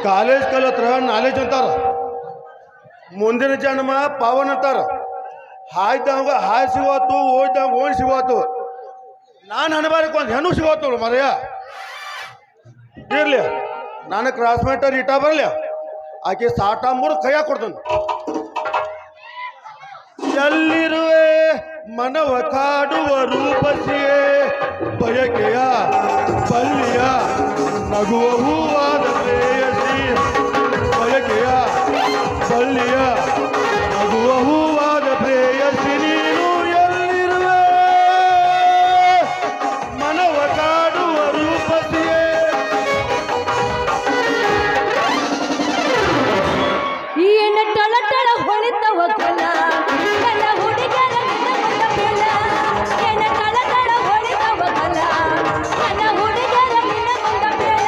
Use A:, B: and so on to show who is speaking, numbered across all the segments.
A: College ಕಲತ್ರ knowledge ಅಂತಾರ, ಮುಂದಿನ ಜನ್ಮ ಪಾವನ್ ಅಂತಾರ. ಹಾಯ್ದವಂಗ ಹಾಯ್ ಸಿಗೋತು, ಓದ್ದಂಗ ಓಣ್ ಸಿಗೋತು. ನಾನು ಅನ್ಬಾರಕ್ಕೆ ಒಂದು ಹೆಣ್ಣು ಸಿಗೋತು ಮರೆಯ ಇರ್ಲಿ. ನಾನು ಕ್ಲಾಸ್ಮೇಟರ್ ಇಟ ಬರಲಿ, ಆಕೆ ಸಾಟ ಮೂರು ಕೈಯಾಗ ಕೊಡ್ತಾನೆ. ಎಲ್ಲಿರುವೆ ಮನವ ಕಾಡುವ ರೂಪಸಿಯೇ, ಬಯಕೆಯ ಬಲ್ಲಿಯ ನಗುವ ಹೂವಾದ ಪ್ರೇಯಸಿ, ಬಯಕೆಯ ಬಲ್ಲಿಯ ನಗುವ ಹೂವಾದ ಪ್ರೇಯಸಿ, ನೀನು ಎಲ್ಲಿರುವೆ ಮನವ ಕಾಡುವ ರೂಪಸಿಯೇ.
B: ಏನ ಟಳ ಟಳ ಹೊಳಿತವ ಕಲ ಕಲ ಹುಡುಗರ ನಿನ್ನ ಬೆಳ, ಏನ ಟಳ ಟಳ ಹೊಳಿತವ ಕಲ ಕಲ ಹುಡುಗರ ನಿನ್ನ ಬೆಳ,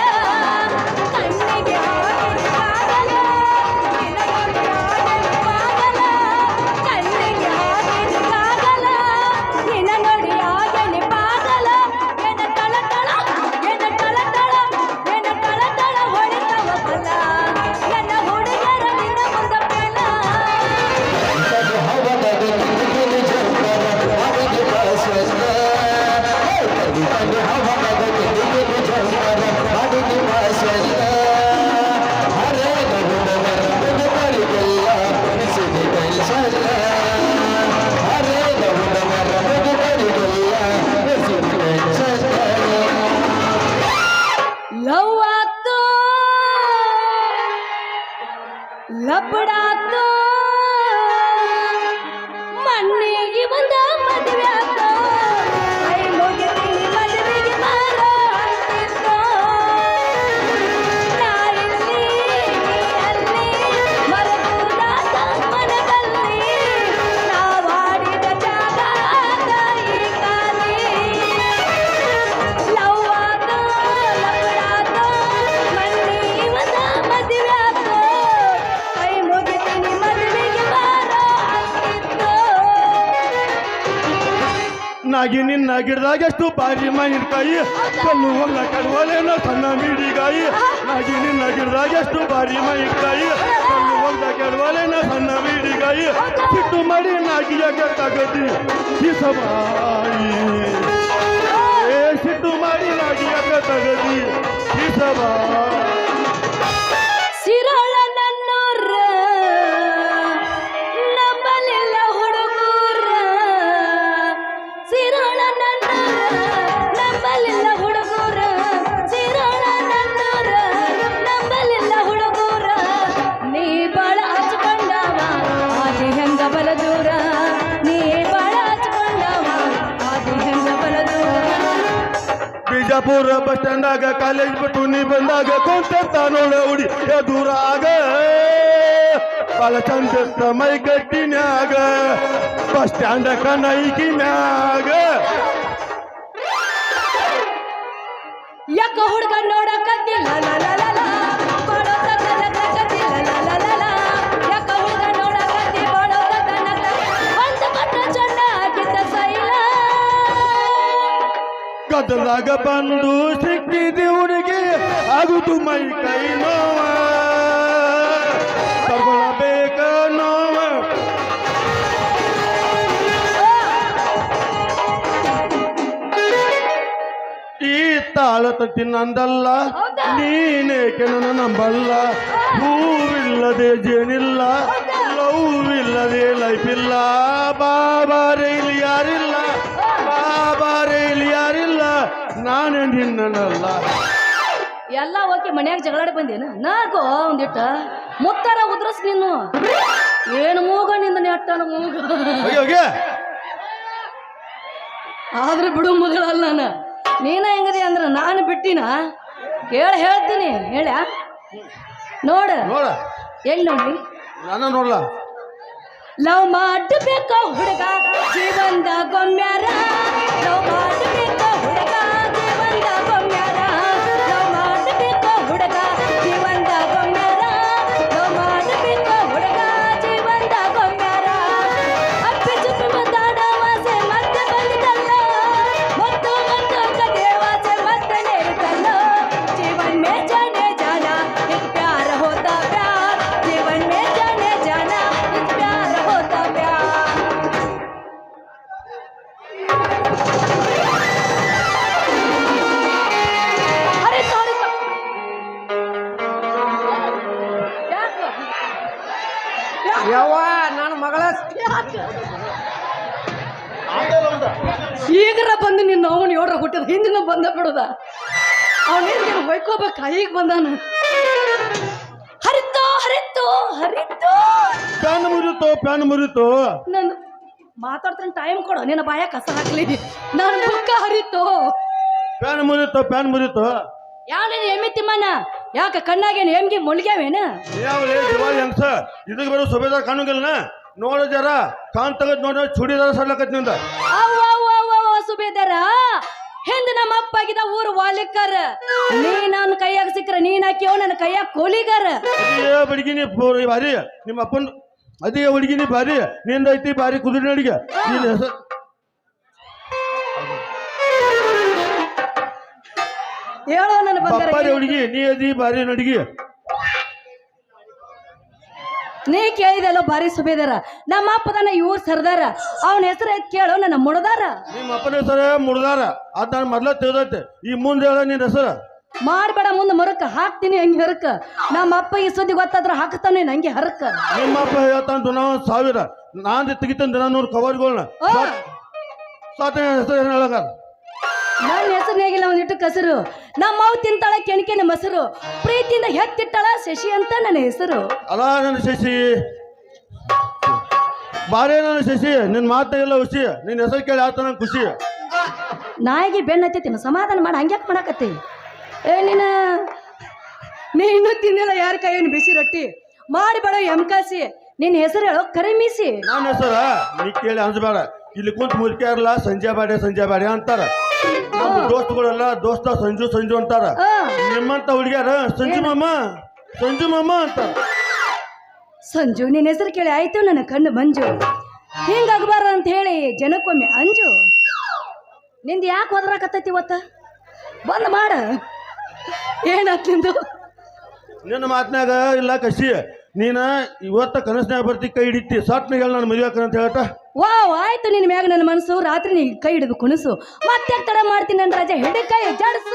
B: ಕಣ್ಣಿಗೆ ಹಾಕಿದ ಕಾಗಲ ನಿನ್ನ ನೋಡಿ ಆಗಲು ಪಾಗಲ, ಕಣ್ಣಿಗೆ ಹಾಕಿದ ಕಾಗಲ ನಿನ್ನ ನೋಡಿ ಆಗಲಿ ಪಾಗಲ. ಏನ ಟಳ ಟಳ ಏನ ಟಳ ಟಳ ಏನ ಟಳ ಟಳ ಹೊಳಿತವ ಕಲ ನನ್ನ ಹುಡುಗರ ನಿನ್ನ ಬೆಳ. ಲವ್ ಆತು ಲಪಡಾತು ಮಣ್ಣಿಗೆ ಬಂದ ಮದುವೆ ಆತು, ಕೈ ಮುಗಿತೀನಿ ಮದುವೆಗೆ ಬಾರೋ ಅಂತಿತ್ತು. ನಾ ಇಲ್ಲಿ ನೀ ಅಲ್ಲಿ ಮರಗುದಾದ ಮನದಲ್ಲಿ, ನಾವಾಡಿದ ಜಾಗ ಈ ಕಾಲಿ. ಲವ್ ಆತು ಲಪಡಾತು ಮಣ್ಣಿಗೆ ಬಂದ ಮದುವೆ ಆತು, ಕೈ ಮುಗಿತೀನಿ ಮದುವೆಗೆ ಬಾರೋ ಅಂತಿತ್ತು.
A: ನಾಗಿ ನಿನ್ನ ಗಿಡದಾಗ ಎಷ್ಟು ಬಾರಿ ಮಾಯಿನ್ಕಾಯಿ, ಕಲ್ಲು ಹೊಲ್ಲ ಕಡುವಲೇನೋ ಸಣ್ಣ ಮೀಡಿಗಾಯಿ. ನಾಗಿ ನಿನ್ನ ಗಿಡದಾಗ ಎಷ್ಟು ಬಾರಿ ಮಾಯಿನ್ಕಾಯಿ, ಕಲ್ಲು ಹೊಲ್ಲ ಕಡುವಲೇನೋ ಸಣ್ಣ ಮೀಡಿಗಾಯಿ. ಸಿಟ್ಟು ಮಾಡಿ ನಾಗಿಯಾಗ ತಗದಿ ಹಿಸಬಾಯಿ, ಸಿಟ್ಟು ಮಾಡಿ ನಾಗಿಯಾಗ ತಗದಿ ಹಿಸಬಾಯಿ.
B: ಸಿರೋಳ ನನ್ನೂರ ನಂಬಲಿಲ್ಲ ಹುಡುಗೂರ, ಸಿರೋಳ ನನ್ನೂರ ನಂಬಲಿಲ್ಲ ಹುಡುಗೂರ, ಸಿರೋಳ ನನ್ನೂರ ನಂಬಲಿಲ್ಲ ಹುಡುಗೂರ. ನೀ ಬಾಳ ಹಚ್ಕೊಂಡವ ಆದಿ ಹೆಂಗ ಬಲ ದೂರ, ನೀ ಬಾಳ ಹಚ್ಕೊಂಡವ ಆದಿ ಹೆಂಗ ಬಲ ದೂರ.
A: ಬಿಜಾಪುರ ಬಸ್ ಸ್ಟ್ಯಾಂಡಾಗ ಕಾಲೇಜ್ ಬಿಟ್ಟು ನೀ ಬಂದಾಗ ಕೊಂತ ನೋಡ ಹುಡಿ ಎದುರಾಗ, ಬಾಳ ಚಂದ ಮೈ ಗಟ್ಟಿನ್ಯಾಗ ಬಸ್ ಸ್ಟ್ಯಾಂಡ ಕನೈಕಿನ್ಯಾಗ.
B: ಯಾಕ ಹುಡುಗ ನೋಡಕತ್ತಿಲ್ಲ ಲ ಲ ಲ ಲ, ಬಾಳೋದ ಕನಕ ಕತ್ತಿಲ್ಲ ಲ ಲ ಲ ಲ. ಯಾಕ ಹುಡುಗ ನೋಡಕತ್ತಿ ಬಾಳೋದ ಕನಕ, ಒಂದು ಕೊಟ್ಟ ಚಂದ ಆಗಿದ್ದ ಸೈಲ.
A: ಗದ್ದಲಾಗ ಬಂದು ಸಿಕ್ಕಿದಿ ಹುಡುಗಿ ಆಗುದು ಮೈ ಕೈ ನೋವ, ತಗೊಳ್ಳಬೇಕ ನೋವ. ಈ ತಾಳ ತಟ್ಟಿ ನಂದಲ್ಲ, ನೀನೇಕೆ ನನ್ನ ನಂಬಲ್ಲ. ಹೂವಿಲ್ಲದೆ ಜೇನಿಲ್ಲ, ಲವ್ ಇಲ್ಲದೆ ಲೈಫ್ ಇಲ್ಲ. ಬಾಬಾರೇ ಇಲ್ಲಿ ಯಾರಿಲ್ಲ, ಬಾಬಾರೇ ಇಲ್ಲಿ ಯಾರಿಲ್ಲ, ನಾನೇ ನಿನ್ನಲ್ಲ.
B: ಎಲ್ಲ ಓಕೆ ಮನ್ಯಾಗ ಜಗಳಾಡಿ ಬಂದೇನು ನಾಗೋ ಒಂದಿಟ್ಟ ಮುತ್ತಾರ ಉದ್ರಸ್ ನೀನು. ಏನು ಮೂಗ ನಿಂದ ನೆಟ್ಟನ ಮೂಗ, ಆದ್ರೆ ಬಿಡು ಮಗಳಲ್ಲ ನಾನು. ನೀನ ಹೆಂಗದಿ ಅಂದ್ರೆ ನಾನು ಬಿಟ್ಟಿನ ಹೇಳ್ತೀನಿ ಹೇಳ ನೋಡ
A: ನೋಡ
B: ಎಲ್ಲಿ ನೋಡ್ಲಿ
A: ನಾನು ನೋಡ್ಲ.
B: ಲವ್ ಮಾಡಬೇಕ ಹುಡುಗ ಜೀವಂದ ಗೊಮ್ಮ್ಯಾರ, ಲವ್ ಮಾಡಬೇಕ ಹುಡುಗ ಜೀವಂದ ಗೊಮ್ಮ್ಯಾರ, ಲವ್ ಮಾಡಬೇಕ ಹುಡುಗ ಜೀವಂದ ಗೊಮ್ಮ್ಯಾರ, ಲವ್ ಮಾಡಬೇಕ ಹುಡುಗ ಜೀವಂದ ಗೊಮ್ಮ್ಯಾರ. ಅಪ್ಪಿ ಚುಪ್ಪಿ ಮಾತಾಡ ವಾಸೆ ಮತ್ತೆ ಬಂದಿದ್ದಲ್ಲ, ಮತ್ತು ಕದೇ ವಾಸೆ ಮತ್ತೆ ನೇರಿತಲ್ಲ. ಜೀವನ್ ಮೇ ಜಾನೆ ಜಾನ ಪ್ಯಾರ
C: ಯವ್ವ ನನ್ನ ಮಗಳ
B: ಈಗರ ಬಂದು ನಿನ್ನ ಅವನು ಏಳ್ರ ಹುಟ್ಟಿದ ಹಿಂದಿನ ಬಂದ ಬಿಡುದ ಅವನೇನು ಹೊಯ್ಕೋಬೇಕ ಈಗ ಬಂದಾನ ಹರಿತೋ ಹರಿತೋ ಹರಿತೋ
A: ಪ್ಯಾನ್ ಮುರಿತು
B: ನಾನು ಮಾತಾಡ್ತಾನೆ ಟೈಮ್ ಕೊಡು ನಿನ್ನ ಬಾಯ ಕಸ ಹಾಕ್ಲಿ ನಾನು ಬುಕ್ಕ ಹರಿತೋ
A: ಪ್ಯಾನ್ ಮುರಿತು
B: ಯಾವ ನೀನು ಎಮ್ಮಿ ತಿಮ್ಮನ ಯಾಕ ಕಣ್ಣಾಗೇನು ಎಮ್ಗೆ ಮುಳ್ಗ್ಯಾವೇನ
A: ಯಾವಲೇ ದಿವಾಳಿ ಹಂಸ ಇದಕ್ಕೆ ಬರೋ ಸುಬೇದಾರ್ ಕಾಣುಂಗಿಲ್ಲ ನೋಡ ಜರ ಕಾನ್ ತಗದ್ ನೋಡ ಚೂಡಿದಾರ ಸಡ್ಲಕತ್ ನಿಂದ
B: ಸುಬೇದಾರ ಹಿಂದ ನಮ್ಮ ಅಪ್ಪ ಆಗಿದ ಊರು ವಾಲಿಕರ್ ನೀ ನನ್ನ ಕೈಯಾಗ ಸಿಕ್ಕ್ರ ನೀನ್ ಹಾಕ್ಯವ ನನ್ನ ಕೈಯಾಗ ಕೋಲಿಗಾರ
A: ಅದೇ ಬಡಿಗಿನಿ ಭಾರಿ ನಿಮ್ಮ ಅಪ್ಪನ್ ಅದೇ ಹುಡುಗಿನಿ ಭಾರಿ ನಿಂದ ಐತಿ ಭಾರಿ ಕುದುರೆ ನಡಿಗೆ ನಿನ್ನ ಹೆಸರು
B: ಹೇಳೋ ನನ್ನ
A: ಪಪ್ಪಾರಿ ಹುಡುಗಿ ನೀ ಅದಿ ಭಾರಿ ನಡಿಗೆ
B: ನೀ ಕೇಳಿದೆಲ್ಲ ಭಾರಿ ಸುಬೇದಾರ ನಮ್ಮ ಅಪ್ಪದನ ಇವ್ರು ಸರ್ದಾರ ಅವನ ಹೆಸರು ಕೇಳೋ ನನ್ನ ಮುಡ್ದಾರ
A: ನಿಮ್ಮ ಅಪ್ಪನ ಹೆಸರು ಮುಡ್ದಾರ ಅದ್ ನಾನು ಮೊದ್ಲ ತಿಳಿದೈತೆ ಈ ಮುಂದೆ ಹೇಳ ನಿನ್ನ ಹೆಸರು
B: ಮಾಡ್ಬೇಡ ಮುಂದೆ ಮರಕ ಹಾಕ್ತೀನಿ ಹಂಗೆ ಹರಕ ನಮ್ಮ ಅಪ್ಪ ಈ ಸುದ್ದಿ ಗೊತ್ತಾದ್ರ ಹಾಕ್ತಾನೆ ನಂಗೆ ಹರಕ
A: ನಿಮ್ಮ ಅಪ್ಪ ಹೇಳ್ತಾನ ದಿನ 1000 ನಾನು ತೆಗಿತಾನೆ ದಿನ 100 ಕವರ್ಗಳನ್ನ ಸಾತ ಹೆಸರು ಏನು ಹೇಳಕ
B: ನನ್ನ ಹೆಸರಿನಾಗಿಲ್ಲ ಒಂದಿಟ್ಟು ಕಸರು ನಮ್ಮ ಮಾವು ತಿಂತಾಳ ಕೆಣಕೆನ ಮೊಸರು ಪ್ರೀತಿಯಿಂದ ಹೆತ್ತಿಟ್ಟಾಳ ಶಶಿ ಅಂತ ನನ್ನ ಹೆಸರು
A: ಅಲ್ಲ ನನ್ನ ಶಶಿ ಬಾರೇ ನನ್ನ ಶಶಿ ನಿನ್ನ ಮಾತಾಗೆಲ್ಲ ಖುಷಿ ನಿನ್ನ ಹೆಸರು ಕೇಳಿ ಆತ ನಂಗೆ ಖುಷಿ
B: ನಾಯಿಗೆ ಬೆನ್ನ ಹತ್ತೈತಿ ಸಮಾಧಾನ ಮಾಡಿ ಹಂಗ್ಯಾಕೆ ಮಾಡಕತ್ತಿ ಏ ನೀ ಇನ್ನೂ ತಿನ್ನಿಲ್ಲ ಯಾರ ಕೈಯನ್ನು ಬಿಸಿ ರೊಟ್ಟಿ ಮಾಡಿಬೇಡ ಎಮ್ಕಾಸಿ ನಿನ್ನ ಹೆಸರು ಹೇಳೋ ಕರಿಮೀಸಿ
A: ನನ್ನ ಹೆಸರ ನೀ ಕೇಳಿ ಅನ್ಸ್ಬೇಡ ಇಲ್ಲಿ ಕುಂತ ಮುಲ್ಕ್ಯಾರಲ್ಲ ಸಂಜೆ ಬಾಡೆ ಅಂತಾರ ನಮ್ಮ ದೋಸ್ತುಗಳೆಲ್ಲ ದೋಸ್ತ ಸಂಜು ಅಂತಾರ ನಿಮ್ಮಂತ ಹುಡುಗ್ಯಾರ ಸಂಜು ಮಾಮ ಅಂತಾರ
B: ಸಂಜು ನಿನ್ನ ಹೆಸರು ಕೇಳಿ ಆಯ್ತು ನನ್ನ ಕಣ್ಣು ಮಂಜು ಹಿಂಗಾಗಬಾರ ಅಂತ ಹೇಳಿ ಜನಕ್ಕೊಮ್ಮೆ ಅಂಜು ನಿಂದು ಯಾಕೆ ಒದರಾಕತ್ತೈತಿ ಇವತ್ತ ಬಂದ್ ಮಾಡ ಏನಾತ್ ನಿಂದು
A: ನಿನ್ನ ಮಾತನಾಗ ಇಲ್ಲ ಕಸಿ ನೀನ ಇವತ್ತ ಕನಸ್ನಾಗ ಬರ್ತಿ ಕೈ ಹಿಡಿತಿ ಸಟ್ನ ಹೇಳಿ ನಾನು ಮದುವೆ ಅಂತ ಹೇಳ್ತಾ
B: ವಾವ್ ಆಯ್ತು ನಿನ್ನ ಮ್ಯಾಗ ನನ್ನ ಮನಸ್ಸು ರಾತ್ರಿ ನೀ ಕೈ ಹಿಡಿದು ಕುಣಸು ಮತ್ತೆ ತಡ ಮಾಡ್ತೀನಿ ನನ್ನ ರಜೆ ಹಿಡಿ ಕೈ ಜಡ್ಸ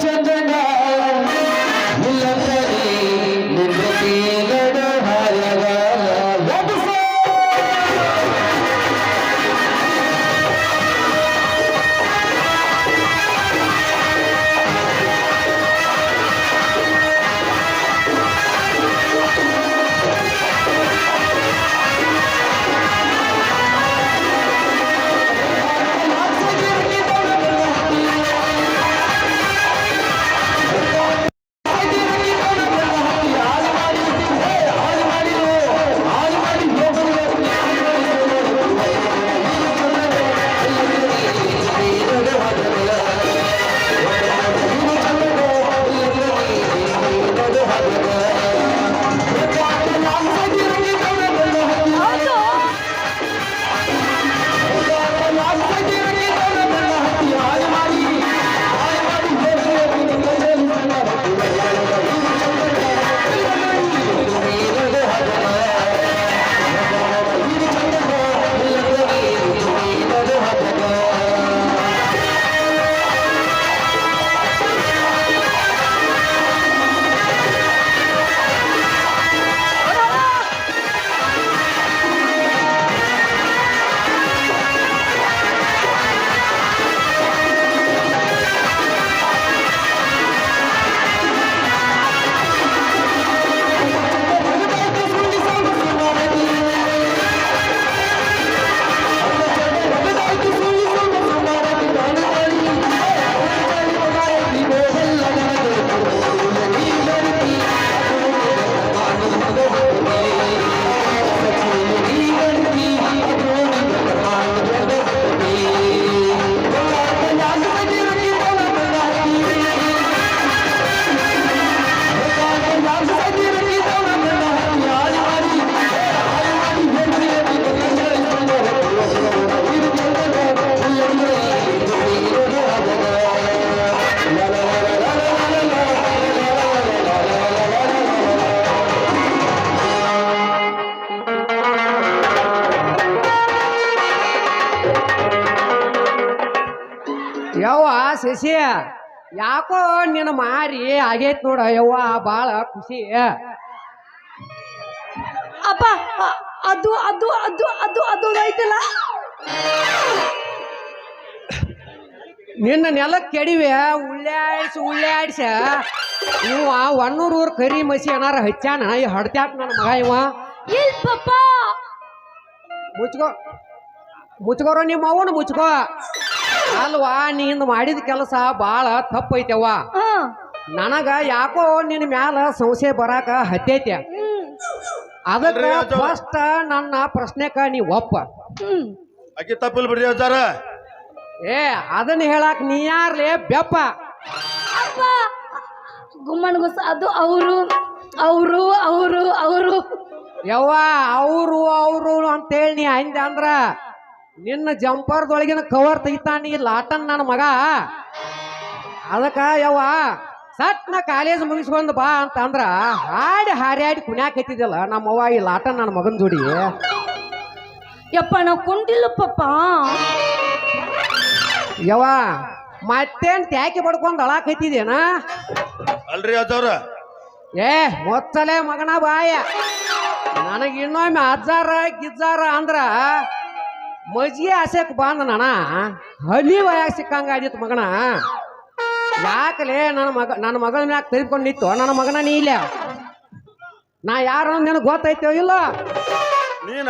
C: ಚಂದನ ಯವ್ವ ಶಶಿ ಯಾಕೋ ನಿನ್ನ ಮಾರಿ ಆಗೈತ್ ನೋಡ ಯವ್ವ ಬಾಳ ಖುಷಿ.
B: ಅಪ್ಪ ಅದು ಅದು ಅದು ಅದು ಅದು ಐತಲ್ಲ
C: ನಿನ್ನ ನೆಲಕ್ಕೆ ಕೆಡಿವೆ ಉಳ್ಳಾಡ್ಸ ಇವ 100 ಊರ್ ಕರಿ ಮಸಿ ಏನಾರ ಹಚ್ಚಾನ ಈ ಹಡ್ತ್ಯಾಕ ನನ್ನ ಮಗ ಇವ.
B: ಇಲ್ಲ ಪಪ್ಪ.
C: ಮುಚ್ಕೋರ ನಿಮ್ಮ ಅವನು ಮುಚ್ಕೋ. ಅಲ್ವಾ ನೀನ್ ಮಾಡಿದ ಕೆಲಸ ಬಾಳ ತಪ್ಪೈತೆವ್ವ. ನನಗ ಯಾಕೋ ನಿನ್ನ ಮ್ಯಾಲ ಸಂಶಯ ಬರಾಕ ಹತ್ತೈತಿ. ಅದಕ್ಕ ಫಸ್ಟ್ ನನ್ನ ಪ್ರಶ್ನೆಕ ನೀ ಒಪ್ಪ.
A: ಆಕೆ ತಪ್ಪಿಲ್ ಬಿಡ್ರಿ ಅಜ್ಜಾರ.
C: ಅದನ್ನ ಹೇಳಾಕ ನೀ ಯಾರ್ಲೇ ಬೆಪ್ಪ?
B: ಗುಮ್ಮನ್ ಗುಸ್ ಅದು ಅವರು ಅವರು ಅವರು ಅವರು
C: ಯವ್ವ ಅವರು ಅಂತೇಳಿ ನೀ ಅಂದೆ ಅಂದ್ರ ನಿನ್ನ ಜಂಪರ್ದೊಳಗಿನ ಕವರ್ ತೆಗಿತಾನಿ ಲಾಟನ್ ನನ್ನ ಮಗ. ಅದಕ್ಕ ಯವ್ವ ಸಟ್ನ ಕಾಲೇಜ್ ಮುಗಿಸ್ಕೊಂಡ್ ಬಾ ಅಂತ ಅಂದ್ರ ಹಾರಿ ಕುಣ್ಯಾಕೈತಿದ್ಯಲ್ಲ ನಮ್ಮವ್ವ ಈ ಲಾಟನ್ ನನ್ನ ಮಗನ ಜೋಡಿ.
B: ಯಪ್ಪ ನಾವು ಕೊಂಡಿಲ್ಲ ಪಪ್ಪ.
C: ಯವ್ವ ಮತ್ತೇನ್ ತ್ಯಾಕಿ ಬಡ್ಕೊಂಡ್ ಅಳಾಕೈತಿದೇನ?
A: ಅಲ್ರಿ ಅಜ್ಜವ್ರ,
C: ಮೊತ್ತಲೇ ಮಗನ ಬಾಯ ನನಗ ಇನ್ನೊಮ್ಮೆ ಅಜ್ಜಾರ ಗಿಜ್ಜಾರ ಅಂದ್ರ ಮಜ್ಜಿಗೆ ಆಸೆಕ್ ಬಂದ ನಣ ಹಲಿ ವಯಾಗ ಸಿಕ್ಕಂಗ ಆಗಿತ್ತು ಮಗನ. ಯಾಕಲೇ ನನ್ನ ಮಗಳ ಮ್ಯಾಗ ತೆಗೆದುಕೊಂಡು ನಿಂತು ನನ್ನ ಮಗನ ನೀ ಇಲ್ಲ. ನಾ ಯಾರು ನಿನಗೆ ಗೊತ್ತೈತೋ ಇಲ್ಲ?
A: ನೀನ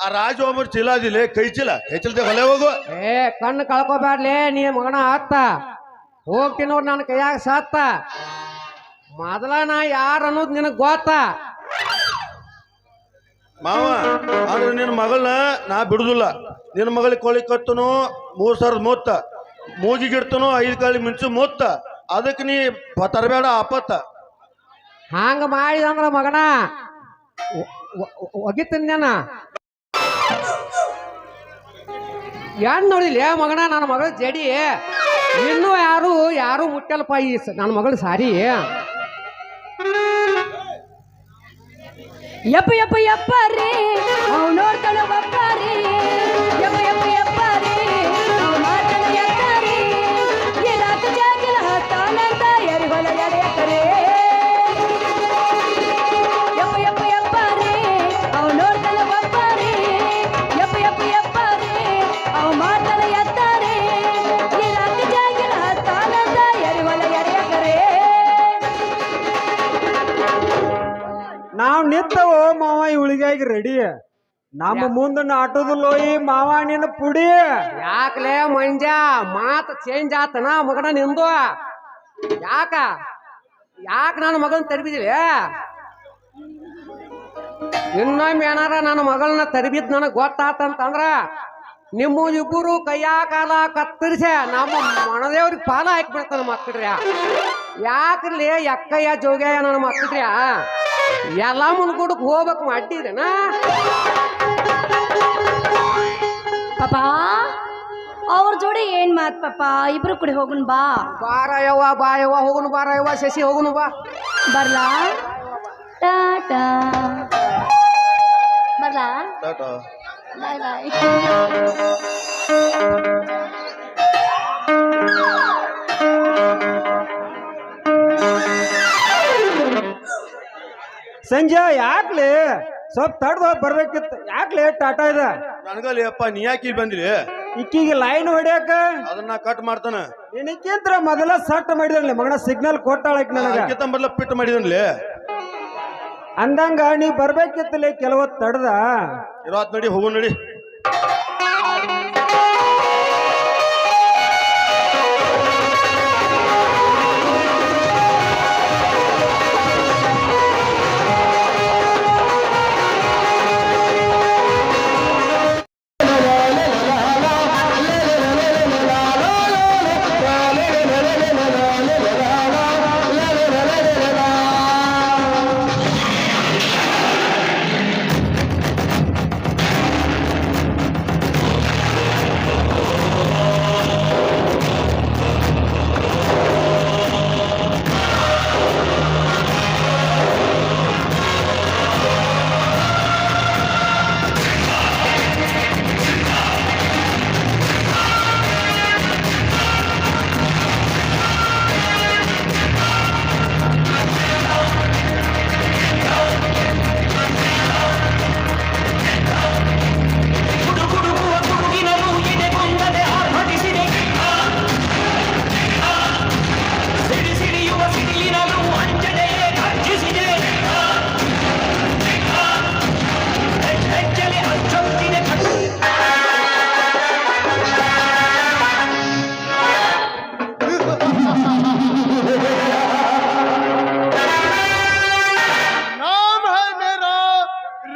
A: ಆ ರಾಜ ಒಬ್ಬರು ಚೀಲ ಅದಿಲ್ಲ, ಕೈ ಚೀಲ ಹೆಚ್ಚಲ್ದೆ ಹೊಲೆ ಹೋಗು.
C: ಕಣ್ಣು ಕಳ್ಕೊಬ್ಯಾಡ್ಲೇ ನೀ ಮಗನ ಹತ್ತ ಹೋಗ್ತೀನಿ ನೋಡ್ ನನ್ನ ಕೈಯಾಗ ಸತ್ತ. ಮೊದಲ ನಾ ಯಾರು ಅನ್ನೋದು ನಿನಗೆ ಗೊತ್ತ
A: ಮಾವ. ಆದ್ರೆ ನಿನ್ನ ಮಗಳನ್ನ ನಾ ಬಿಡುದಿಲ್ಲ. ನಿನ್ನ ಮಗಳಿಗೆ ಕೋಳಿ ಕತ್ತನು 3,000 ಮೂತ್ತ, ಮೂಗಿಗಿಡ್ತನು 5 ಕಾಳಿ ಮಿಂಚು ಮೂತ್ತ. ಅದಕ್ಕೆ ನೀ ತರಬೇಡ ಆಪತ್ತ.
C: ಹಂಗ ಮಾಡಿದಂದ್ರ ಮಗನ ಒಗಿತೀನಿ. ಏನ್ ನೋಡಿಲ್ಲ ಮಗನ ನನ್ನ ಮಗಳ ಜಡಿ ಇನ್ನೂ ಯಾರು ಮುಟ್ಟಲ್ಪ ಈ ನನ್ನ ಮಗಳು ಸಾರಿ.
B: ಯಪ್ಪ ಯಪ್ಪ ಯಪ್ಪ ರೀ ಅವ್ ನೋಡ್ತಾಳ ಬಪ್ಪ ರೀ. ಯಪ್ಪ ಯಪ್ಪ ಯಪ್ಪ ರೀ ಅವ್ ಮಾಡ್ತಾಳ ಯಪ್ಪ ರೀ. ಈ ರಾತ್ರಿ ಜಾಗಿಲ ಹತ್ತಾನಂತ ಎರಿ ಹೊಲ ಎಡೆಯಕರೇ. ಯಪ್ಪ ಯಪ್ಪ ಯಪ್ಪ ರೀ ಅವ್ ನೋಡ್ತಾಳ ಬಪ್ಪ ರೀ. ಯಪ್ಪ ಯಪ್ಪ ಯಪ್ಪ ರೀ ಅವ್ ಮಾಡ್ತಾಳ ಎತ್ತ ರೀ. ಈ ರಾತ್ರಿ ಜಾಗಿಲ ಹತ್ತಾನಂತ ಎರಿ ಹೊಲ ಎಡೆಯಕರೇ.
D: ನಾವ್ ನಿಂತವು ಮಾವ ಇವಳಿಗಾಗಿ ರೆಡಿ. ನಮ್ಮ ಮುಂದ ಆಟೋದಲ್ಲೋ ಈ ಮಾವ ನಿನ್ನ ಪುಡಿ.
C: ಯಾಕಲೇ ಮಂಜ ಮಾತು ಚೇಂಜ್ ಆತನ ಮಗನ ನಿಂದು? ಯಾಕ ನನ್ನ ಮಗನ ತರಬಿದಿವಿ? ಇನ್ನೊಮ್ಮೆ ಏನಾರ ನನ್ನ ಮಗಳನ್ನ ತರಬಿದ್ ನನಗೆ ಗೊತ್ತಾತಂತಂದ್ರ ನಿಮ್ಮ ಇಬ್ಬರು ಕೈಯಾ ಕಾಲ ಕತ್ತರಿಸ ನಮ್ಮ ಮಣದೇವ್ರಿಗೆ ಪಾಲ ಹಾಕಿಬಿಡ್ತಾನ ಮಕ್ಕಳ್ರಿ. ಯಾಕ್ರಿ ಎಕ್ಕಯ್ಯ ಜೋಗ್ಯ ನನ್ನ ಮಕ್ಕಳ್ರಿ ಎಲ್ಲ ಮುಂದ್ಕೊಡಕ್ ಹೋಗ್ಬೇಕು ಮಾಡಿದ್ರೇನ?
B: ಪಾಪ ಅವ್ರ ಜೋಡಿ ಏನ್ ಮಾತ್ ಪಾಪ. ಇಬ್ರು ಕೂಡಿ ಹೋಗುನ್ ಬಾ.
C: ಬಾರ ಯವ್ವ ಹೋಗುನು ಬಾರ ಯವ್ವ ಶಶಿ ಹೋಗುನು ಬಾ.
B: ಬರ್ಲಾ? ಟಾಟಾ. ಬರ್ಲಾ? ಬಾಯ್ ಬಾಯ್.
D: ಸಂಜೆ ಯಾಕ್ಲೆ ಸ್ವಲ್ಪ ತಡ್ದು ಬರ್ಬೇಕಿತ್ತು. ಯಾಕ್ಲೆ ಟಾಟಾ ಇದೆ
A: ನನಗಲ್ಲಿ ಅಪ್ಪ. ನೀ ಯಾಕೆ ಬಂದ್ರಿ?
D: ಇಕ್ಕಿಗೆ ಲೈನ್ ಹೊಡ್ಯಾಕ
A: ಅದನ್ನ ಕಟ್ ಮಾಡ್ತಾನ.
D: ನಿನಕ್ಕಿಂತ ಮೊದಲ ಸಟ್ ಮಾಡಿದ್ರಲ್ಲ ಮಗನ ಸಿಗ್ನಲ್ ಕೊಟ್ಟಾಳಕ್ ನನಗ
A: ಮೊದಲ ಪಿಟ್ ಮಾಡಿದನ್ಲಿ
D: ಅಂದಂಗ ನೀ ಬರ್ಬೇಕಿತ್ತಲೆ ಕೆಲವತ್ತು ತಡ್ದ.
A: ಇರೋತ್ ನಡಿ ಹೋಗು ನಡಿ.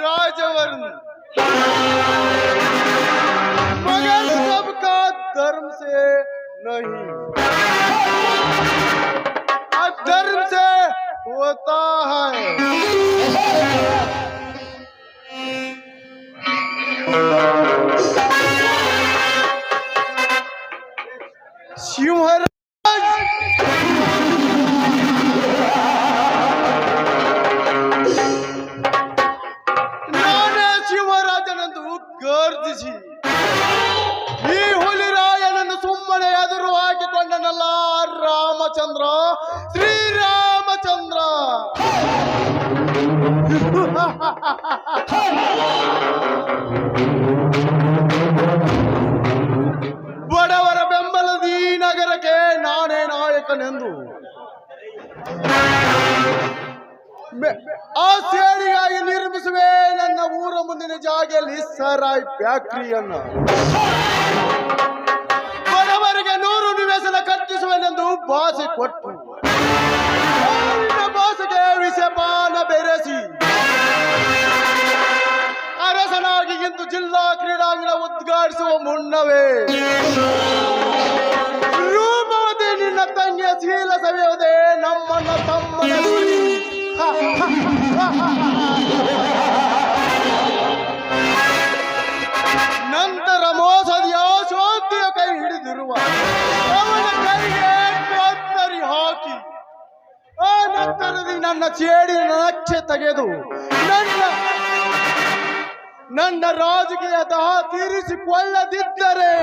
A: राजवर्ण मगर सबका धर्म से नहीं, अधर्म से होता है। शिवराज ನಾನೇ ಶಿವರಾಜನೆಂದು ಗರ್ಜಿಸಿ ಈ ಹುಲಿರಾಯನನ್ನು ಸುಮ್ಮನೆ ಎದುರು ಹಾಕಿಕೊಂಡನಲ್ಲ ರಾಮಚಂದ್ರ, ಶ್ರೀರಾಮಚಂದ್ರ. ಬಡವರ ಬೆಂಬಲದಿ ನಗರಕ್ಕೆ ನಾನೇ ನಾಯಕನೆಂದು ಆ ಸೇಡಿಗಾಗಿ ನಿರ್ಮಿಸುವೆ ನನ್ನ ಊರ ಮುಂದಿನ ಜಾಗೆಯಲ್ಲಿ ಸರಾಯ್ ಫ್ಯಾಕ್ಟರಿಯನ್ನು. ಬಡವರಿಗೆ 100 ನಿವೇಶನ ಕಟ್ಟಿಸುವೆನೆಂದು ಭಾಷೆ ಕೊಟ್ಟು ಭಾಷೆಗೆ ವಿಷಪಾನ ಬೆರೆಸಿ ಅರಸನಾಗಿ ಇಂದು ಜಿಲ್ಲಾ ಕ್ರೀಡಾಂಗಣ ಉದ್ಘಾಟಿಸುವ ಮುನ್ನವೇ ರೂಪವತಿ ನಿನ್ನ ತಂಗಿಯ ಶೀಲ ಸವಿಯುವುದೇ ನಮ್ಮನ್ನ ತಮ್ಮನ ನುಡಿ. ನಂತರ ಮೋಸದಿಯ ಶೋಧಿಯ ಕೈ ಹಿಡಿದಿರುವ ಅವನ ಕೈಗೆ ಕತ್ತರಿ ಹಾಕಿ ಆ ನಂತರದಲ್ಲಿ ನನ್ನ ಚೇಡಿನ ನಕ್ಷೆ ತೆಗೆದು ನನ್ನ ರಾಜಕೀಯ ದಾಹ ತೀರಿಸಿಕೊಳ್ಳದಿದ್ದರೆ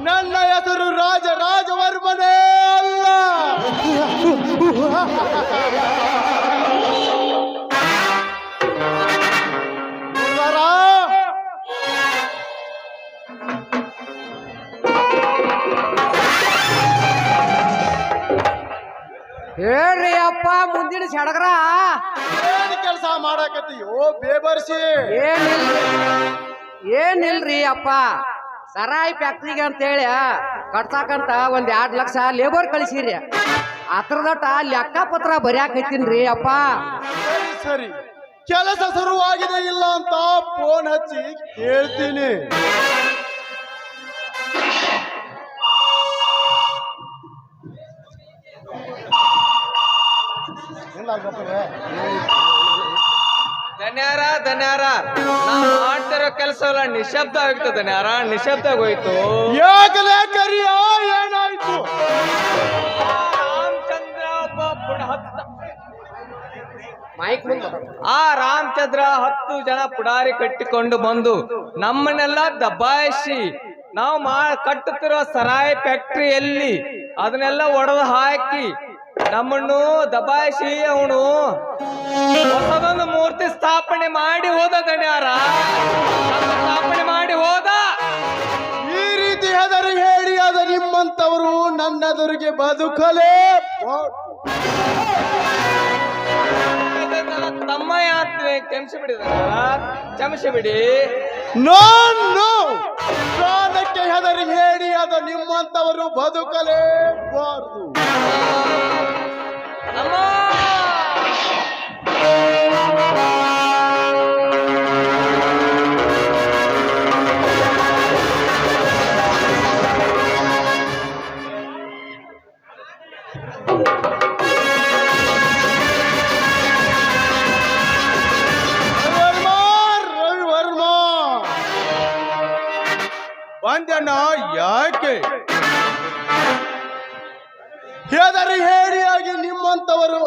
A: ನನ್ನ ಹೆಸರು ರಾಜವರ್ಮನೇ ಅಲ್ಲ.
C: ಹೇಳ್ರಿ ಅಪ್ಪ ಮುಂದಿನ ಸಡಗರ
A: ಏನ್ ಕೆಲಸ ಮಾಡಕತ್ತೀಯೋ ಬೇಬರ್ಸಿ?
C: ಏನಿಲ್ರಿ ಅಪ್ಪ, ಸರಾಯಿ ಫ್ಯಾಕ್ಟ್ರಿಗೆ ಅಂತೇಳಿ ಕಟ್ಸಾಕಂತ 2 ಲಕ್ಷ ಲೇಬರ್ ಕಳಿಸಿರಿ. ಅದ್ರದಟ ಲೆಕ್ಕ ಪತ್ರ ಬರೆಯಾಕತ್ತೀನ್ರಿ ಅಪ್ಪ.
A: ಸರಿ, ಕೆಲಸ ಶುರುವಾಗಿದೆ ಇಲ್ಲ ಅಂತ ಫೋನ್ ಹಚ್ಚಿ ಕೇಳ್ತೀನಿ.
E: ಧನ್ಯಾರ ನಾವು ಮಾಡ್ತಿರೋ ಕೆಲಸ ಎಲ್ಲ ನಿಶಬ್ದ ಆಗಿತ್ತು. ಧನ್ಯಾರ ನಿಶಬ್ದ ಹೋಯ್ತು.
A: ಯಾಕಲೇ ಕರಿಯ ಏನಾಯ್ತು?
E: ರಾಮಚಂದ್ರ
C: ಮೈಕ್
E: ಆ ರಾಮಚಂದ್ರ 10 ಜನ ಪುಡಾರಿ ಕಟ್ಟಿಕೊಂಡು ಬಂದು ನಮ್ಮನ್ನೆಲ್ಲ ದಬಾಯಿಸಿ ನಾವು ಕಟ್ಟುತ್ತಿರೋ ಸರಾಯಿ ಫ್ಯಾಕ್ಟ್ರಿಯಲ್ಲಿ ಅದನ್ನೆಲ್ಲ ಒಡೆದು ಹಾಕಿ ನಮ್ಮನ್ನು ದಬಾಯಿಸಿ ಅವನು ಹೊಸದೊಂದು ಮೂರ್ತಿ ಸ್ಥಾಪನೆ ಮಾಡಿ ಹೋದ. ಧನ್ಯಾರ ಸ್ಥಾಪನೆ ಮಾಡಿ ಹೋದ.
A: ಈ ರೀತಿ ಹೆದರಿ ಹೇಳಿ ಅದ ನಿಮ್ಮಂತವರು ನನ್ನೆದುರಿಗೆ ಬದುಕಲೇ
E: ತಮ್ಮಯ್ಯ ಅಂತ ಕ್ಷಮಿಸಿಬಿಡಿ ಕ್ಷಮಿಸಿಬಿಡಿ.
A: ಪ್ರಾಣಕ್ಕೆ ಹೆದರಿ ಹೇಳಿ ಅದ ನಿಮ್ಮಂತವರು ಬದುಕಲೇಬಾರದು. ಬಂದಣ್ಣ, ಯಾಕೆ ಹೆದರಿ ಹೇಳಿಯಾಗಿ ನಿಮ್ಮಂತವರು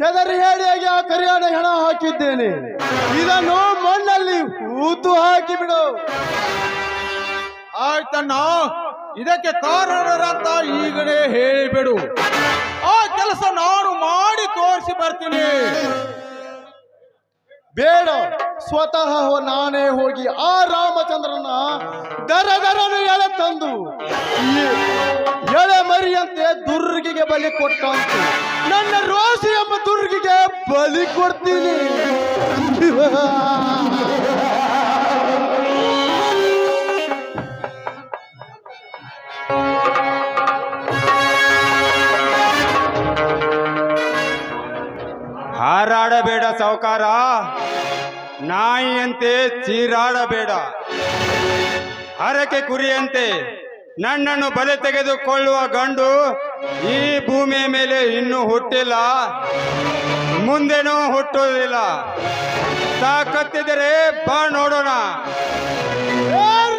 A: ಹೆದರಿ ಹೇಳಿಯಾಗಿ ಆ ಕರಿಯಾಣ ಹೆಣ ಹಾಕಿದ್ದೇನೆ. ಇದನ್ನು ಮಣ್ಣಲ್ಲಿ ಹೂತು ಹಾಕಿ ಬಿಡು.
F: ಆಯ್ತಣ್ಣ, ಇದಕ್ಕೆ ಕಾರಣರಂತ ಈಗಲೇ ಹೇಳಿಬಿಡು. ಆ ಕೆಲಸ ನಾನು ಮಾಡಿ ತೋರಿಸಿ ಬರ್ತೀನಿ.
A: ಬೇಡ, ಸ್ವತಃ ನಾನೇ ಹೋಗಿ ಆ ರಾಮಚಂದ್ರನ ದರದರನು ಎಳೆ ತಂದು ಎಳೆ ಮರಿಯಂತೆ ದುರ್ಗಿಗೆ ಬಲಿ ಕೊಟ್ಟಂತೆ ನನ್ನ ರೋಸಿ ಎಂಬ ದುರ್ಗಿಗೆ ಬಲಿ ಕೊಡ್ತೀನಿ.
D: ಹಾರಾಡಬೇಡ ಸೌ
G: ಸಾವುಕಾರ, ನಾಯಿಯಂತೆ ಚೀರಾಡಬೇಡ. ಹರಕೆ ಕುರಿಯಂತೆ ನನ್ನನ್ನು ಬಲೆ ತೆಗೆದುಕೊಳ್ಳುವ ಗಂಡು ಈ ಭೂಮಿಯ ಮೇಲೆ ಇನ್ನೂ ಹುಟ್ಟಿಲ್ಲ, ಮುಂದೆನೂ ಹುಟ್ಟುವುದಿಲ್ಲ. ತಾಕತ್ತಿದರೆ ಬಾ ನೋಡೋಣ.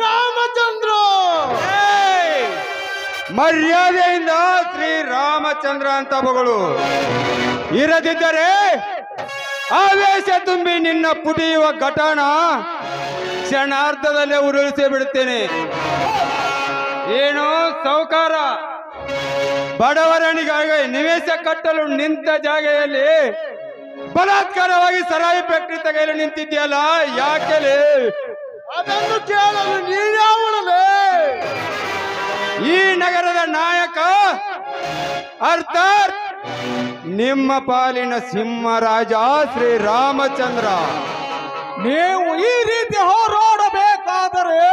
F: ರಾಮಚಂದ್ರ,
G: ಮರ್ಯಾದೆಯಿಂದ ಶ್ರೀರಾಮಚಂದ್ರ ಅಂತ ಮಗಳು. ಇರದಿದ್ದರೆ ಆವೇಶ ತುಂಬಿ ನಿನ್ನ ಪುಟಿಯುವ ಘಟನ ಕ್ಷಣಾರ್ಧದಲ್ಲೇ ಉರುಳಿಸಿ ಬಿಡುತ್ತೇನೆ. ಏನು ಸಾವುಕಾರ, ಬಡವರನಿಗಾಗಿ ನಿವೇಶ ಕಟ್ಟಲು ನಿಂತ ಜಾಗೆಯಲ್ಲಿ ಬಲಾತ್ಕಾರವಾಗಿ ಸರಾಯಿ ಫ್ಯಾಕ್ಟರಿ ತೆಗೆಯಲು ನಿಂತಿದ್ಯಲ್ಲ, ಯಾಕೆಲೆ?
F: ಅದನ್ನು ಕೇಳಲು ನೀನ್ಯಾವಳಲೇ?
G: ಈ ನಗರದ ನಾಯಕ ಅರ್ಥಾತ್ ನಿಮ್ಮ ಪಾಲಿನ ಸಿಂಹರಾಜ ಶ್ರೀರಾಮಚಂದ್ರ.
F: ನೀವು ಈ ರೀತಿ ಹೋರಾಡಬೇಕಾದರೆ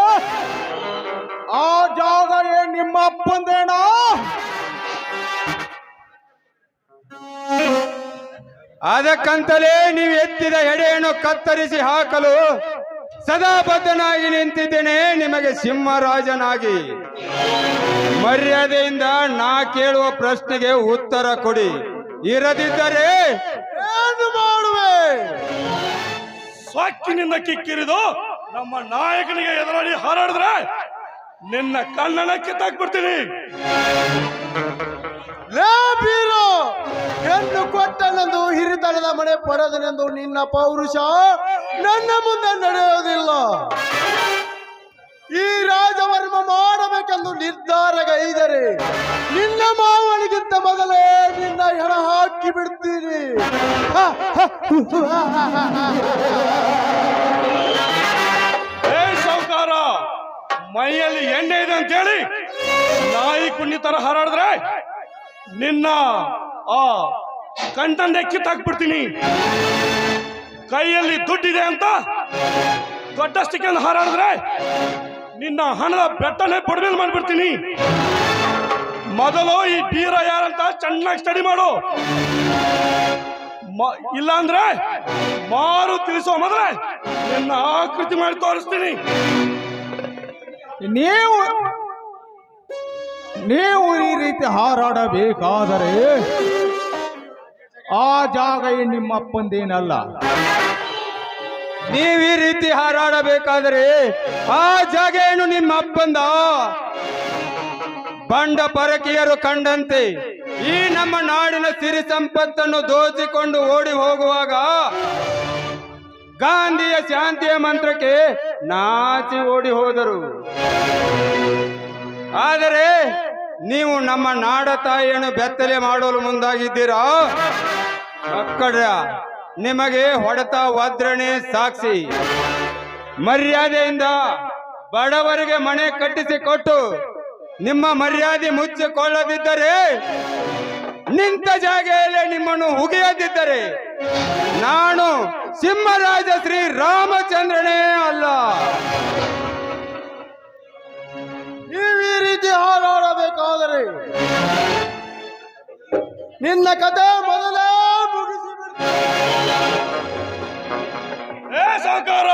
F: ಆ ಜಾಗ ನಿಮ್ಮ ಅಪ್ಪಂದೇನಾ?
G: ಅದಕ್ಕಂತಲೇ ನೀವು ಎತ್ತಿದ ಎಡೆಯನ್ನು ಕತ್ತರಿಸಿ ಹಾಕಲು ಸದಾ ಬದ್ಧನಾಗಿ ನಿಂತಿದ್ದೇನೆ ನಿಮಗೆ ಸಿಂಹರಾಜನಾಗಿ. ಮರ್ಯಾದೆಯಿಂದ ನಾ ಕೇಳುವ ಪ್ರಶ್ನೆಗೆ ಉತ್ತರ ಕೊಡಿ. ಇರದಿದ್ದರೆ
F: ಏನು ಮಾಡುವೆ?
A: ಸೊಕ್ಕಿನಿಂದ ಕಿಕ್ಕಿರಿದು ನಮ್ಮ ನಾಯಕನಿಗೆ ಎದುರಾಡಿ ಹಾರಾಡಿದ್ರೆ ನಿನ್ನ ಕಣ್ಣನ್ನ ಕಿತ್ತಾಕ್ಬಿಡ್ತೀನಿ.
F: ಲೇ ಬೀರು, ಹೆಣ್ಣು ಕೊಟ್ಟನೆಂದು ಹಿರಿತನದ ಮನೆ ಪಡೆದನೆಂದು ನಿನ್ನ ಪೌರುಷ ನನ್ನ ಮುಂದೆ ನಡೆಯೋದಿಲ್ಲ. ಈ ರಾಜವರ್ಮ ಮಾಡಬೇಕೆಂದು ನಿರ್ಧಾರಗೈದರೆ ನಿನ್ನ ಮಾವನಿಗಿಂತ ಮೊದಲೇ ನಿನ್ನ ಹೆಣ ಹಾಕಿ ಬಿಡ್ತೀನಿ.
A: ಸಾವುಕಾರ, ಮೈಯಲ್ಲಿ ಎಣ್ಣೆ ಇದೆ ಅಂತೇಳಿ ನಾಯಿ ಕುಣ್ಣಿ ತರ ಹಾರಾಡಿದ್ರೆ ನಿನ್ನ ಆ ಕಂಠಂದೆ ಕಿತ್ತಾಕ್ಬಿಡ್ತೀನಿ. ಕೈಯಲ್ಲಿ ದುಡ್ಡಿದೆ ಅಂತ ದೊಡ್ಡಷ್ಟಕ್ಕೆ ಹಾರಾಡಿದ್ರೆ ನಿನ್ನ ಹಣದ ಬೆಟ್ಟನೆ ಬಡಮೇಲೆ ಮಾಡ್ಬಿಡ್ತೀನಿ. ಮೊದಲು ಈ ಬೀರ ಯಾರಂತ ಚೆನ್ನಾಗಿ ಸ್ಟಡಿ ಮಾಡು. ಇಲ್ಲಾಂದ್ರೆ ಮಾರು ತಿಳಿಸೋ ಮೊದಲೇ ನಿನ್ನ ಆಕೃತಿ ಮಾಡಿ ತೋರಿಸ್ತೀನಿ.
F: ನೀವು ಈ ರೀತಿ ಹಾರಾಡಬೇಕಾದರೆ ಆ ಜಾಗ ನಿಮ್ಮಪ್ಪಂದೇನಲ್ಲ.
G: ನೀವು ಈ ರೀತಿ ಹಾರಾಡಬೇಕಾದರೆ ಆ ಜಾಗ ಏನು ನಿಮ್ಮ ಅಪ್ಪಂದ? ಬಂಡ ಪರಕೀಯರು ಕಂಡಂತೆ ಈ ನಮ್ಮ ನಾಡಿನ ಸಿರಿ ಸಂಪತ್ತನ್ನು ದೋಚಿಕೊಂಡು ಓಡಿ ಹೋಗುವಾಗ ಗಾಂಧಿಯ ಶಾಂತಿಯ ಮಂತ್ರಕ್ಕೆ ನಾಚಿ ಓಡಿ ಹೋದರು. ಆದರೆ ನೀವು ನಮ್ಮ ನಾಡ ತಾಯಿಯನ್ನು ಬೆತ್ತಲೆ ಮಾಡಲು ಮುಂದಾಗಿದ್ದೀರಾ. ಅಕ್ಕಡ ನಿಮಗೆ ಹೊಡೆತ ವಜ್ರಣೆ ಸಾಕ್ಷಿ. ಮರ್ಯಾದೆಯಿಂದ ಬಡವರಿಗೆ ಮನೆ ಕಟ್ಟಿಸಿಕೊಟ್ಟು ನಿಮ್ಮ ಮರ್ಯಾದೆ ಮುಚ್ಚಿಕೊಳ್ಳದಿದ್ದರೆ, ನಿಂತ ಜಾಗೆಯಲ್ಲೇ ನಿಮ್ಮನ್ನು ಉಗಿಯದಿದ್ದರೆ ನಾನು ಸಿಂಹರಾಜ ಶ್ರೀ ರಾಮಚಂದ್ರನೇ ಅಲ್ಲ.
F: ನೀವು ಈ ರೀತಿ ಹಾರಾಡಬೇಕಾದರೆ ನಿನ್ನ ಕಥೆ ಮೊದಲೇ
A: ಸಾವುಕಾರ,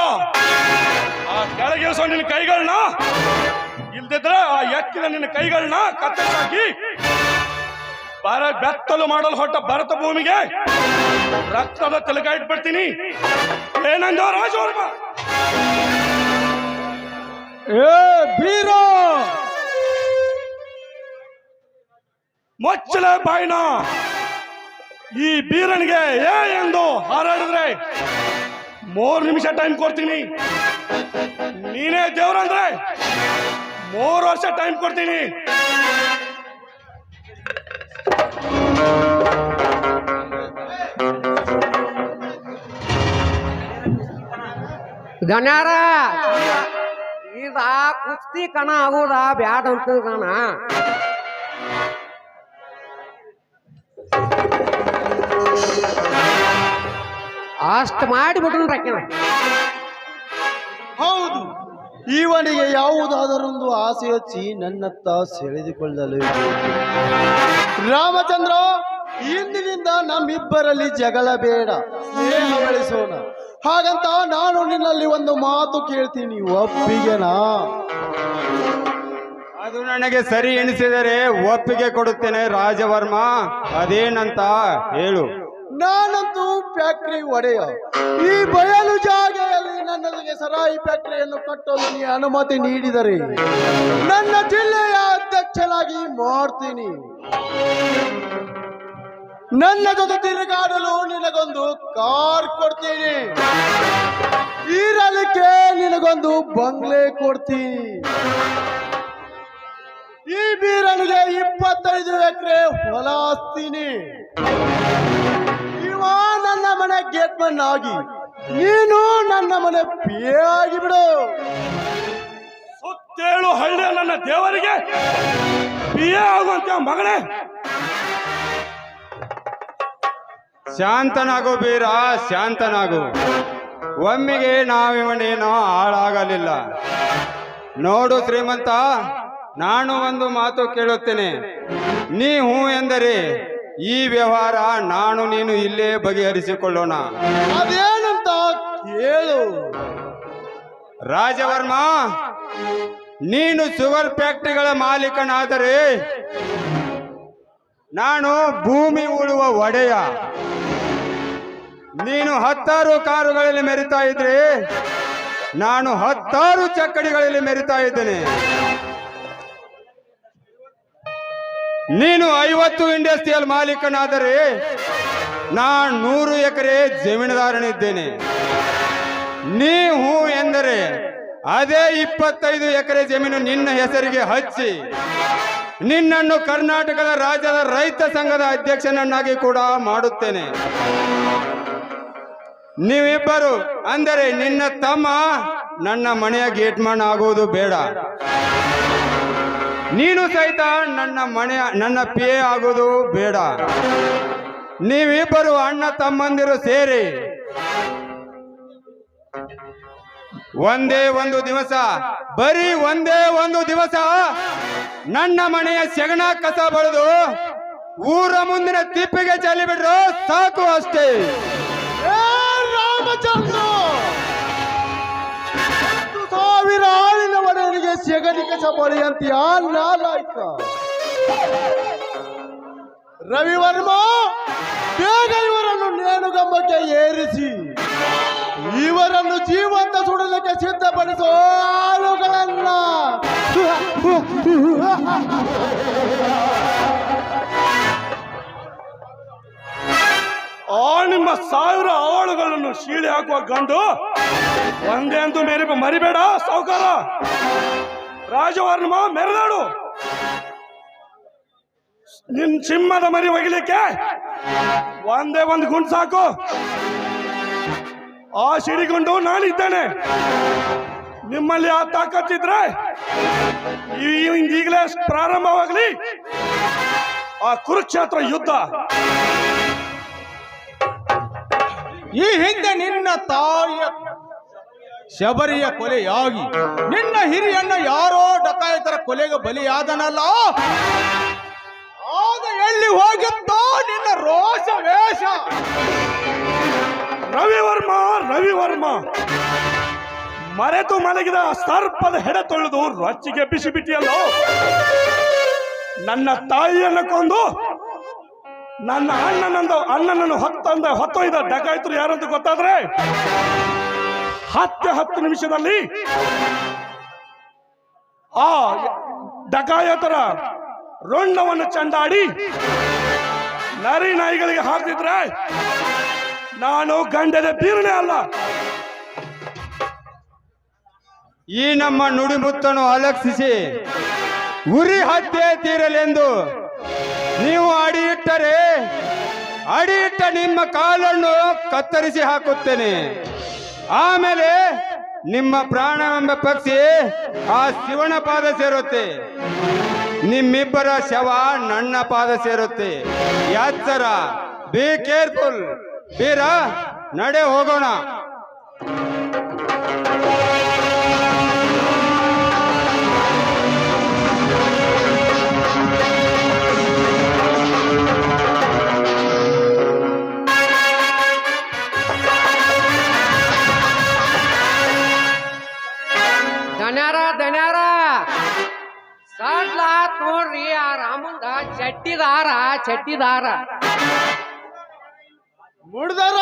A: ಆ ಕೆಳಗಿಳಿಸೋ ನಿನ್ನ ಕೈಗಳನ್ನ, ಇಲ್ದಿದ್ರೆ ಆ ಎತ್ತಿನ ನಿನ್ನ ಕೈಗಳನ್ನ ಕತ್ತರಿಸಾಕಿ ಬೆತ್ತಲು ಮಾಡಲು ಹೊಟ್ಟ ಭರತ ಭೂಮಿಗೆ ರಕ್ತದ ತಿಲಕ ಇಟ್ಬಿಡ್ತೀನಿ. ಏನಂದ ರಾಜವರ್ಮ?
F: ಬೀರೋ,
A: ಮೊಚ್ಚಲ ಬಾಯಿನ ಈ ಬೀರನಿಗೆ ಎಂದು ಹಾರಾಡಿದ್ರೆ 3 ನಿಮಿಷ ಟೈಮ್ ಕೊಡ್ತೀನಿ. ನೀನೇ ದೇವ್ರಂದ್ರೆ 3 ವರ್ಷ ಟೈಮ್ ಕೊಡ್ತೀನಿ.
C: ಗಣ್ಯಾರ, ಇದ ಕುಸ್ತಿ ಕಣ ಆಗೋದ ಬ್ಯಾಡ ಅಂತ ಕಣ. ಅಷ್ಟು ಮಾಡಿಬಿಟ್ರು.
F: ಹೌದು, ಇವನಿಗೆ ಯಾವುದಾದರೊಂದು ಆಸೆ ಹಚ್ಚಿ ನನ್ನತ್ತ ಸೆಳೆದುಕೊಳ್ಳಲು ರಾಮಚಂದ್ರ, ಇಂದಿನಿಂದ ನಮ್ಮಿಬ್ಬರಲ್ಲಿ ಜಗಳ ಬೇಡ, ಸ್ನೇಹ ಬೆಳೆಸೋಣ. ಹಾಗಂತ ನಾನು ನಿನ್ನಲ್ಲಿ ಒಂದು ಮಾತು ಕೇಳ್ತೀನಿ, ಒಪ್ಪಿಗೆನಾ?
G: ಅದು ನನಗೆ ಸರಿ ಎನಿಸಿದರೆ ಒಪ್ಪಿಗೆ ಕೊಡುತ್ತೇನೆ ರಾಜವರ್ಮ. ಅದೇನಂತ ಹೇಳು.
F: ನಾನಂತೂ ಫ್ಯಾಕ್ಟರಿ ಒಡೆಯ. ಈ ಬಯಲು ಜಾಗೆಯಲ್ಲಿ ನನ್ನೊಂದಿಗೆ ಸರಾಯಿ ಫ್ಯಾಕ್ಟರಿಯನ್ನು ಕಟ್ಟಲು ನೀ ಅನುಮತಿ ನೀಡಿದರೆ ನನ್ನ ಜಿಲ್ಲೆಯ ಅಧ್ಯಕ್ಷನಾಗಿ ಮಾಡ್ತೀನಿ. ನನ್ನ ಜೊತೆ ತಿರುಗಾಡಲು ನಿನಗೊಂದು ಕಾರ್ ಕೊಡ್ತೀನಿ, ಇರಲಿಕ್ಕೆ ನಿನಗೊಂದು ಬಂಗ್ಲೆ ಕೊಡ್ತೀನಿ. ಈ ಬೀರನಿಗೆ 25 ಎಕರೆ ಹೊಲ ಹಚ್ತೀನಿ. ಇವ ನನ್ನ ಮನೆ ಗೇಟ್ಮನ್ ಆಗಿ, ನೀನು ನನ್ನ ಮನೆ ಪೇ ಆಗಿ ಬಿಡು.
A: ಸುತ್ತೇಳು ಹಳ್ಳಿಯ ನನ್ನ ದೇವರಿಗೆ ಬಿಯೇ ಆಗುವಂತ ಮಗನೇ.
G: ಶಾಂತನಾಗು ಬೀರ, ಶಾಂತನಾಗು. ಒಮ್ಮೆಗೆ ನಾವಿವನೇನೋ ಹಾಳಾಗಲಿಲ್ಲ. ನೋಡು ಶ್ರೀಮಂತ, ನಾನು ಒಂದು ಮಾತು ಕೇಳುತ್ತೇನೆ. ನೀ ಹೂ ಎಂದರೆ ಈ ವ್ಯವಹಾರ ನಾನು ನೀನು ಇಲ್ಲೇ ಬಗೆಹರಿಸಿಕೊಳ್ಳೋಣ.
F: ಅದೇನಂತ ಕೇಳು.
G: ರಾಜವರ್ಮ, ನೀನು ಶುಗರ್ ಫ್ಯಾಕ್ಟರಿಗಳ ಮಾಲೀಕನಾದರೆ ನಾನು ಭೂಮಿ ಉಳುವ ಒಡೆಯ. ನೀನು 10 ಕಾರುಗಳಲ್ಲಿ ಮೆರಿತಾ ಇದ್ರೆ ನಾನು 10 ಚಕ್ಕಡಿಗಳಲ್ಲಿ ಮೆರಿತಾ ಇದ್ದೇನೆ. ನೀನು 50 ಇಂಡಸ್ಟ್ರಿಯಲ್ ಮಾಲೀಕನಾದರೆ ನಾನು 100 ಎಕರೆ ಜಮೀನುದಾರನಿದ್ದೇನೆ. ನೀವು ಎಂದರೆ ಅದೇ 25 ಎಕರೆ ಜಮೀನು ನಿನ್ನ ಹೆಸರಿಗೆ ಹಚ್ಚಿ ನಿನ್ನನ್ನು ಕರ್ನಾಟಕದ ರಾಜ್ಯದ ರೈತ ಸಂಘದ ಅಧ್ಯಕ್ಷನನ್ನಾಗಿ ಕೂಡ ಮಾಡುತ್ತೇನೆ. ನೀವಿಬ್ಬರು ಅಂದರೆ ನಿನ್ನ ತಮ್ಮ ನನ್ನ ಮನೆಯ ಗೇಟ್ಮನ್ ಆಗುವುದು ಬೇಡ. ನೀನು ಸಹಿತ ನನ್ನ ಪೇ ಆಗುವುದು ಬೇಡ. ನೀವಿಬ್ಬರು ಅಣ್ಣ ತಮ್ಮಂದಿರು ಸೇರಿ ಒಂದೇ ಒಂದು ದಿವಸ, ಬರೀ ಒಂದೇ ಒಂದು ದಿವಸ ನನ್ನ ಮನೆಯ ಸೆಗಣ ಕಸ ಬಳಿದು ಊರ ಮುಂದಿನ ತಿಪ್ಪಿಗೆ ಚೆಲ್ಲಿ ಬಿಡ್ರು ಸಾಕು ಅಷ್ಟೇ.
F: ರಾಮಚಂದ್ರ, 10,000 ಆಳಿನ ಒಡೆಯನಿಗೆ ಸೆಗಣಿ ಕಸ ಬಳಿ ಅಂತೀಯ ನಾಲಾಯಕ. ರವಿವರ್ಮ, ಬೇಗ ಇವರನ್ನು ನೇಣುಗಂಬಕ್ಕೆ ಏರಿಸಿ ಇವರನ್ನು ಜೀವಂತ ಸುಡಲಿಕ್ಕೆ ಸಿದ್ಧಪಡಿಸೋ ಆಳುಗಳನ್ನ.
A: ನಿಮ್ಮ 1000 ಆಳುಗಳನ್ನು ಶೀಳಿ ಹಾಕುವ ಗಂಡು ಒಂದೇ ಅಂತೂ ಮರಿಬೇಡ ಸಾವುಕಾರ. ರಾಜವರ್ಮ, ಮೆರೆದಾಡು. ನಿನ್ ಸಿಂಹದ ಮರಿ ಒಗಿಲಿಕ್ಕೆ ಒಂದೇ ಒಂದು ಗುಂಡು ಸಾಕು. ಆ ಸಿಡಿಗುಂಡು ನಾನಿದ್ದೇನೆ. ನಿಮ್ಮಲ್ಲಿ ಆ ತಾಕತ್ತಿದ್ರೆ ಈಗಲೇ ಪ್ರಾರಂಭವಾಗಲಿ ಆ ಕುರುಕ್ಷೇತ್ರ ಯುದ್ಧ.
H: ಈ ಹಿಂದೆ ನಿನ್ನ ತಾಯಿಯ ಶಬರಿಯ ಕೊಲೆಯಾಗಿ ನಿನ್ನ ಹಿರಿಯಣ್ಣ ಯಾರೋ ಡಕಾಯಿತರ ಕೊಲೆಗೆ ಬಲಿಯಾದನಲ್ಲ, ಆಗ ಎಲ್ಲಿ ಹೋಗಿತ್ತೋ ನಿನ್ನ ರೋಷ ವೇಷ?
A: ರವಿವರ್ಮ ಮರೆತು ಮಲಗಿದ ಸರ್ಪದ ಹೆಡೆ ತೊಳೆದು ರೊಚ್ಚಿಗೆ ಬಿಸಿ ಬಿಟ್ಟಿಯಲ್ಲೋ. ನನ್ನ ತಾಯಿಯನ್ನು ಕೊಂದು ನನ್ನ ಅಣ್ಣನನ್ನು ಹೊತ್ತೊಯ್ದ ಡಕಾಯಿತರು ಯಾರಂತ ಗೊತ್ತಾದ್ರೆ 10 ನಿಮಿಷದಲ್ಲಿ ಆ ಡಕಾಯತರ ರುಂಡವನ್ನು ಚಂಡಾಡಿ ನರಿ ನಾಯಿಗಳಿಗೆ ಹಾಕ್ತಿದ್ರೆ ನಾನು ಗಂಡದ ಬೀರನೇ ಅಲ್ಲ.
G: ಈ ನಮ್ಮ ನುಡಿಮುತ್ತನ್ನು ಅಲಕ್ಷಿಸಿ ಉರಿ ಹತ್ಯೆ ತೀರಲೆಂದು ನೀವು ಅಡಿಯಿಟ್ಟ ನಿಮ್ಮ ಕಾಲನ್ನು ಕತ್ತರಿಸಿ ಹಾಕುತ್ತೇನೆ. ಆಮೇಲೆ ನಿಮ್ಮ ಪ್ರಾಣವೆಂಬ ಪಕ್ಷಿ ಆ ಶಿವನ ಪಾದ ಸೇರುತ್ತೆ. ನಿಮ್ಮಿಬ್ಬರ ಶವ ನನ್ನ ಪಾದ ಸೇರುತ್ತೆ. ಎಚ್ಚರ, ಬಿ ಕೇರ್ಫುಲ್. ಬೀರ, ನಡೆ ಹೋಗೋಣ.
C: ನೋಡ್ರಿ ಆ ರಾಮಂದ ಚಡ್ಡಿದಾರ
F: ಮುಡ್ದಾರ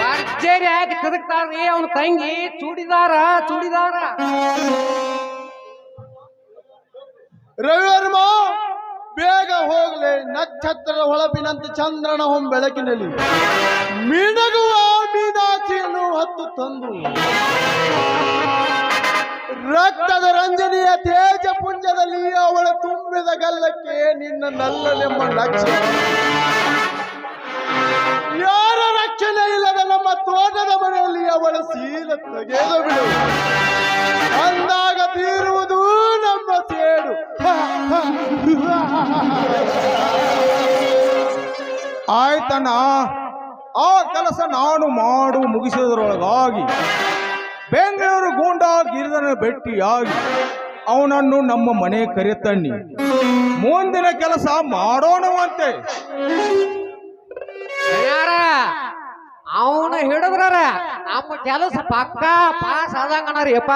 C: ಭರ್ಜರಿ ಆಗಿ ತಿರುಗ್ತಾರ್ರಿ ಅವನ ತಂಗಿ ಚೂಡಿದಾರ
F: ರವಿವರ್ಮ ಬೇಗ ಹೋಗ್ಲೆ ನಕ್ಷತ್ರದ ಹೊಳಪಿನಂತೆ ಚಂದ್ರನ ಬೆಳಕಿನಲ್ಲಿ ಮಿಣಗುವ ಮೀನಾಕ್ಷಿಯನ್ನು ಹೊತ್ತು ತಂದು ರಕ್ತದ ರಂಜನಿಯ ತೇಜ ಪುಂಜದಲ್ಲಿ ಅವಳ ತುಂಬಿದ ಗಲ್ಲಕ್ಕೆ ನಿನ್ನ ನಲ್ಲನೆಂಬ ಲಕ್ಷ್ಯ ಯಾರ ರಕ್ಷಣೆ ಇಲ್ಲದ ನಮ್ಮ ತೋಟದ ಮನೆಯಲ್ಲಿ ಅವಳ ಶೀಲ ತೆಗೆದು ಬಿಡು ಅಂದಾಗ ತೀರುವುದು ನಮ್ಮ ಸೇಡು
H: ಆಯ್ತಣ್ಣ ಆ ಕೆಲಸ ನಾನು ಮುಗಿಸಿದ್ರೊಳಗಾಗಿ ಬೆಂಗಳೂರು ಗೂಂಡಾ ಗಿರಿಧನ ಭೇಟಿಯಾಗಿ ಅವನನ್ನು ನಮ್ಮ ಮನೆ ಕರೆತನ್ನಿ ಮುಂದಿನ ಕೆಲಸ ಮಾಡೋಣವಂತೆ.
C: ಯಾರ ಅವನ ಹಿಡಿದ್ರ ನಮ್ಮ ಕೆಲಸ ಪಕ್ಕಾ ಪಾಸ್ ಆದಂಗನರಿಯಪ್ಪ.